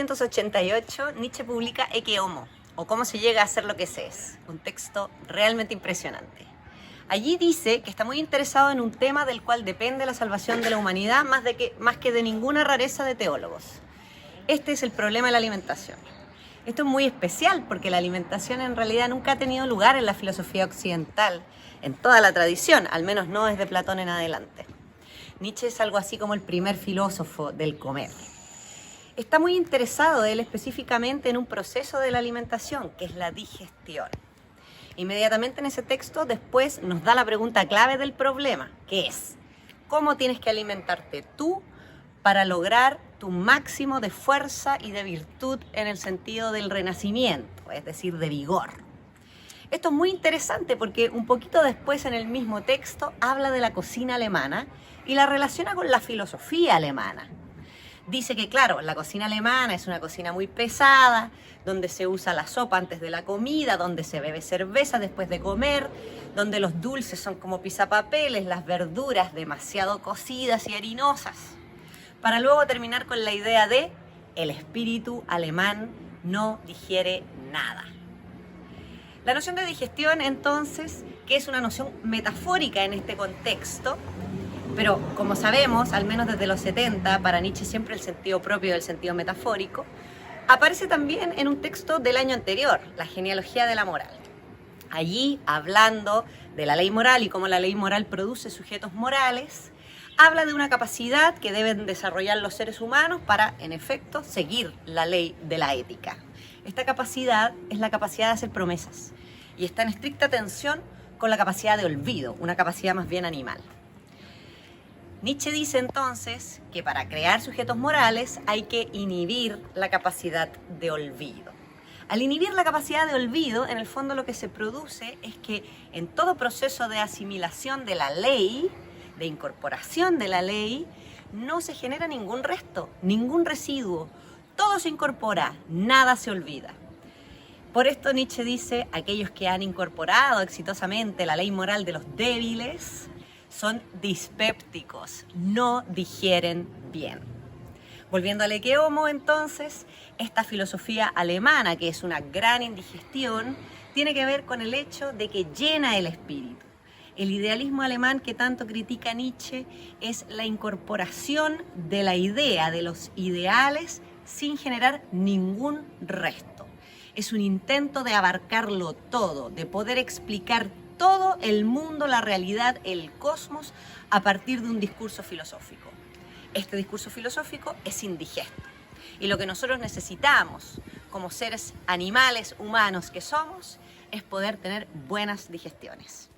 1888, Nietzsche publica Ecce Homo, o Cómo se llega a ser lo que se es, un texto realmente impresionante. Allí dice que está muy interesado en un tema del cual depende la salvación de la humanidad más que de ninguna rareza de teólogos. Este es el problema de la alimentación. Esto es muy especial porque la alimentación en realidad nunca ha tenido lugar en la filosofía occidental, en toda la tradición, al menos no desde Platón en adelante. Nietzsche es algo así como el primer filósofo del comer. Está muy interesado él específicamente en un proceso de la alimentación, que es la digestión. Inmediatamente en ese texto después nos da la pregunta clave del problema, que es ¿cómo tienes que alimentarte tú para lograr tu máximo de fuerza y de virtud en el sentido del renacimiento, es decir, de vigor? Esto es muy interesante porque un poquito después en el mismo texto habla de la cocina alemana y la relaciona con la filosofía alemana. Dice que, claro, la cocina alemana es una cocina muy pesada, donde se usa la sopa antes de la comida, donde se bebe cerveza después de comer, donde los dulces son como pisapapeles, las verduras demasiado cocidas y harinosas. Para luego terminar con la idea de el espíritu alemán no digiere nada. La noción de digestión, entonces, que es una noción metafórica en este contexto, pero como sabemos, al menos desde los 70, para Nietzsche siempre el sentido propio del sentido metafórico, aparece también en un texto del año anterior, La genealogía de la moral. Allí, hablando de la ley moral y cómo la ley moral produce sujetos morales, habla de una capacidad que deben desarrollar los seres humanos para, en efecto, seguir la ley de la ética. Esta capacidad es la capacidad de hacer promesas y está en estricta tensión con la capacidad de olvido, una capacidad más bien animal. Nietzsche dice entonces que para crear sujetos morales hay que inhibir la capacidad de olvido. Al inhibir la capacidad de olvido, en el fondo lo que se produce es que en todo proceso de asimilación de la ley, de incorporación de la ley, no se genera ningún resto, ningún residuo. Todo se incorpora, nada se olvida. Por esto Nietzsche dice, aquellos que han incorporado exitosamente la ley moral de los débiles son dispépticos, no digieren bien. Volviendo al Ecce Homo, entonces, esta filosofía alemana, que es una gran indigestión, tiene que ver con el hecho de que llena el espíritu. El idealismo alemán que tanto critica Nietzsche es la incorporación de la idea, de los ideales, sin generar ningún resto. Es un intento de abarcarlo todo, de poder explicar todo el mundo, la realidad, el cosmos, a partir de un discurso filosófico. Este discurso filosófico es indigesto. Y lo que nosotros necesitamos, como seres animales humanos que somos, es poder tener buenas digestiones.